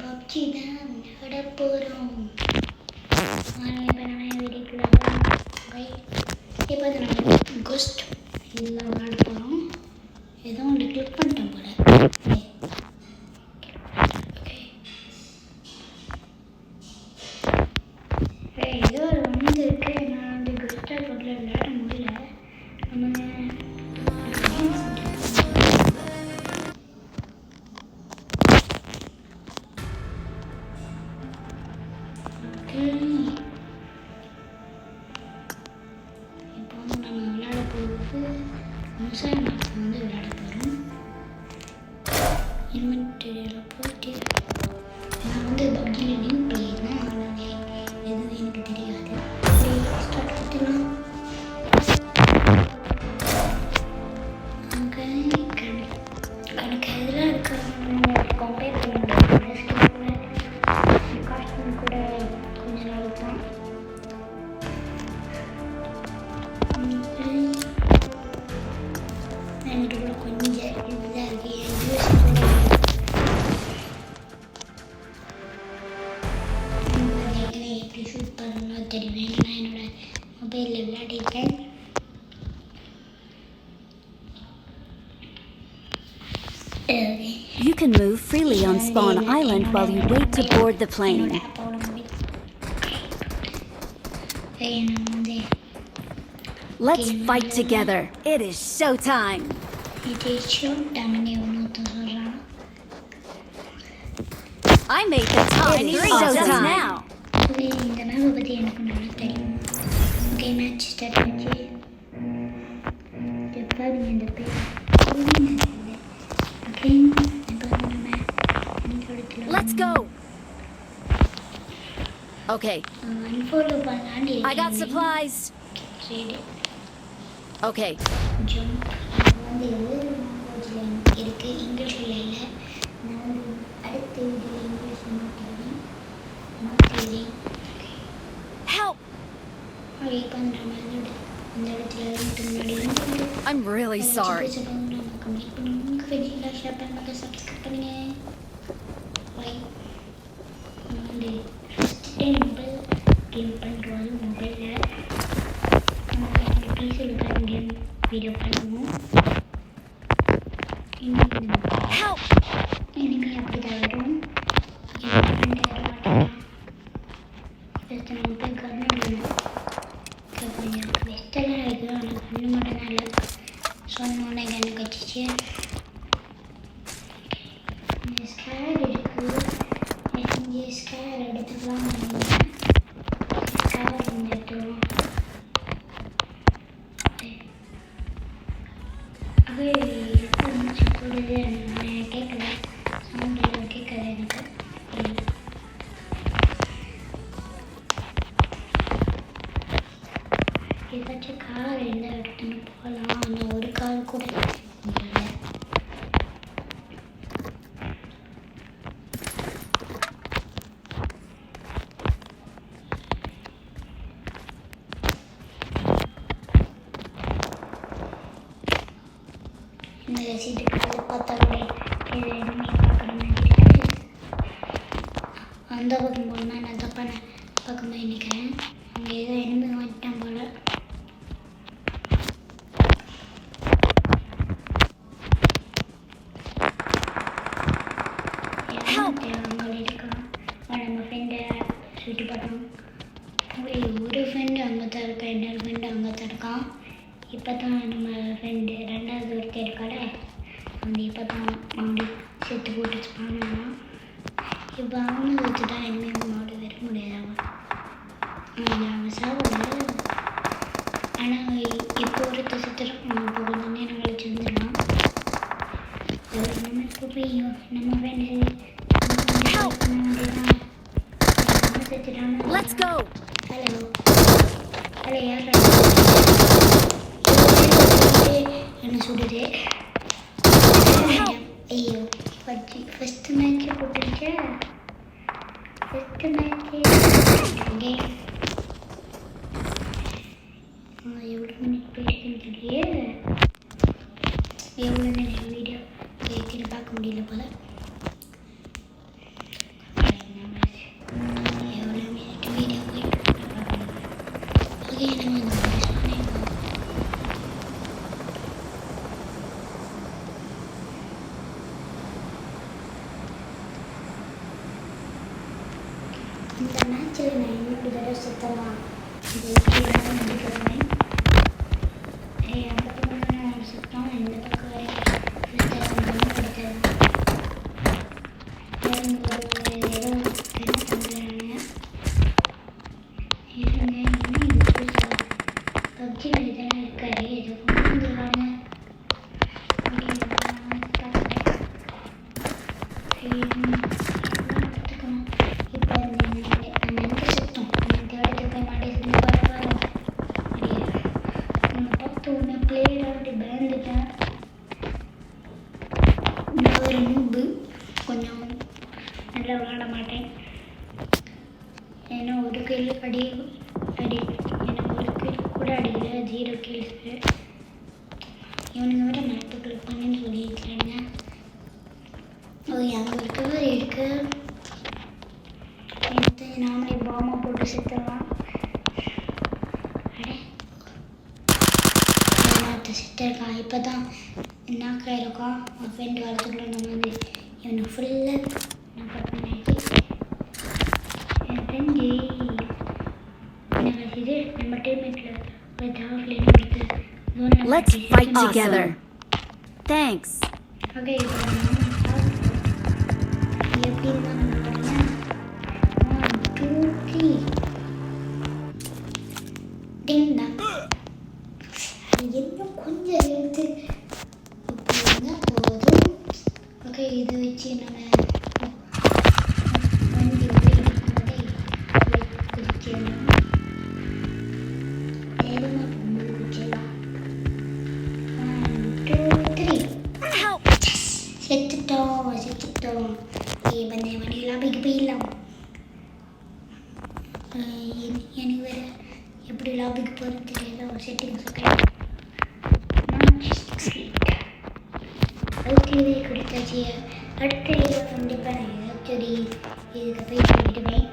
PUBG தான் விட போகிறோம். இப்போ நம்ம வீடியோக்குள்ள இப்போ நம்ம கோஸ்ட் இதில் விளையாட போகிறோம். ஏதோ ஒன்று கிளிக் பண்ணிட்டோம் போல. ஏதோ ஒரு வந்து இருக்கு. நான் வந்து கோஸ்டாக கொண்டு விளையாட முடியல. நம்ம இப்போ வந்து நம்ம விளையாட போகிறது விவசாய நாட்டில் வந்து விளையாட போகிறோம். இன்வென்டரியில் போயிட்டு நான் வந்து பப்ஜியில் நியூ பிளேயர் தான். ஆனால் எதுவும் எனக்கு தெரியாது. ஸ்டார்ட் கொடுத்துலாம். எனக்கு எதில் இருக்க கம்பேர் பண்ண காஸ்டியூம் கூட கொஞ்ச நாள் தான். என்கிட்ட கூட கொஞ்சம் இதாக இருக்குது. எப்படி ஷூட் பண்ணணும் தெரியும். நான் என்னோட மொபைலில் விளையாடிருக்கேன். You can move freely on Spawn Island while you wait to board the plane. Let's fight together. It is showtime. I made the time. It is showtime now. இந்த மேப்பை பற்றி எனக்கு நல்லா தெரியும். ஓகே, மேட்ச் ஸ்டார்ட் ஆச்சு. பாருங்க இந்த பேர். ஓகே, இப்போ நம்ம இந்த இடத்துல Let's go. Okay. அன்ஃபாலோ பண்ணலான்னு I got supplies. சரி. Okay. கொஞ்சம் வந்து லாங்குவேஜில் இருக்குது, இங்கிலீஷில் இல்லை. நான் வந்து அடுத்த வீடியோவில் இங்கிலீஷ் மாற்றிடுறேன். Help. இப்போ நம்ம இந்த இடத்துல முன்னாடி I'm really sorry. கம்ப்ளீட் பண்ணுங்க. உங்கள் ஃபேஜில் ஷேர் பண்ணுங்க, சப்ஸ்கிரைப் பண்ணுங்க. லைக் வந்து ஃபஸ்ட் டைம் மொபைல் கேம் பண்ணுறது மொபைலில் நம்ம பிசியில் உட்காந்து கேம் வீடியோ பண்ணுவோம். Help. இனிமே அப்படி தான் வரும். மாட்டேன். ஃபஸ்ட்டு நம்ம போய் கண்ணு கொஞ்சம் வெஸ்டெல்லாம் இருக்குது. ஆனால் கண்ணு மட்டும் தான் இல்லை. சொன்னோன்னே கண்ணு கச்சிச்சு. இங்கே ஸ்கேர் இருக்குது. இங்கே ஸ்கேர் எடுத்துக்கலாம். ஸ்கேர் இங்கே எடுத்துக்கலாம். அது மூச்சு போடுது. நான் கேட்கல, சவுண்ட் எதுவும் கேட்கல எனக்கு. ஏதாச்சும் கார் இருந்தால் எடுத்துன்னு போகலாம். ஆனால் ஒரு கார் கூட இல்லை. இந்த சீட்டு காலை பார்த்தாலே இது எதுவுமே பார்க்குற மாதிரி இருக்குது. அந்த பக்கம் போனால் நான் தப்பான பக்கமாக நினைக்கிறேன். அங்கே ஏதோ எலும்பு வந்துட்டான் போல. அவங்க இருக்கான். நம்ம ஃப்ரெண்டை சுற்றி பார்த்தோம். ஒரு ஃப்ரெண்டு அங்கே தான் இருக்கான், இன்னொரு ஃப்ரெண்டு அங்கே தான் இருக்கான். இப்போ தான் நம்ம ஃப்ரெண்டு ரெண்டாவது ஒருத்தர் இருக்கால, அவன் இப்போ தான் மாடு செத்து போட்டு ஸ்பானா. இப்போ அவனை வச்சு தான் இனிமேல் மாடு வர முடியாது. அவன் சாப்பிடல. ஆனால் இப்போ ஒருத்தர் செத்துறான். இப்போ கொஞ்சம் நேரம் கழிச்சு வந்துடலாம். நம்ம இப்போ போய் நம்ம ஃப்ரெண்டு செத்துட்டாங்க. Let's go. ஹலோ ஹலோ, யார் என்ன சுடுது? ஐயோ, ஃபஸ்ட்டு மேட்ச்சை போட்டுருச்சா? ஃபஸ்ட்டு மேட்ச்சு எவ்வளோ மினிட் போயிருக்குன்னு தெரியல. எவ்வளோ நேரம் வீடியோ போயிருக்கு எடுக்க முடியல போல. எவ்வளோ மினிட் வீடியோ போயிட்டு ஓகே நம்ம இந்த மாதிரி சொன்னேன். இந்த மேட்சில் நான் இன்னொரு தடவை சுத்தமாக இது முடிக்கிறேன். அந்த பக்கம் சுத்தம் இந்த பக்கம் வரைக்கும் கிடைச்சது. ஏதோ என்ன பண்ணுறாங்க இருங்க, இன்னும் இது புதுசாக பப்ஜியில் இதெல்லாம் இருக்காரு, இது கொண்டு வந்துடுவாங்க. ஒரு நூபு கொஞ்சம் நல்லா விளாட மாட்டேன். ஏன்னா ஒரு கில் ஏன்னா ஒரு கில் கூட அடிக்கல, 0 கில்ஸு. இவனுங்க விட மேப்பு கிளிக் பண்ணுன்னு சொல்லியிருக்காங்க. அங்கே இருக்கவே இருக்கு. எடுத்து நாமளே பாமா போட்டு செத்துடலாம். செத்துருக்கான். இப்போ தான் நாக்கா இருக்கோம். அவன் ஃப்ரெண்டு வரத்துக்குள்ள நம்ம வந்து இவனை ஃபுல்லாக நான் கட் பண்ணியாச்சு. என் ஃப்ரெண்டு என்ன இது நம்ம டீம்மேட்டில் ஒரு ஜாஃப்லேயே எடுத்து Let's fight together. Thanks. Okay, இப்போ எப்படி இருந்தால் நம்ம 1 2 3 டிங் டாங். இன்னும் கொஞ்சம் எடுத்து போதும். ஓகே, இதை வச்சு நம்ம வண்டி குதிச்சிடலாம். வேகமாக போகும்போது குதிச்சிடலாம். 1 2 3 செத்துட்டோம். வந்து வண்டியெல்லாம் போய்க்கு போயிடலாம். எனக்கு வேறு எப்படி லாபிக்கு போகிறது தெரியாத செட்டிங்ஸ். ஓகே, கொடுத்தாச்சு. அடுத்த கண்டிப்பாக நான் ஏதாச்சும் இதுக்கு போய் பண்ணிவிடுவேன்.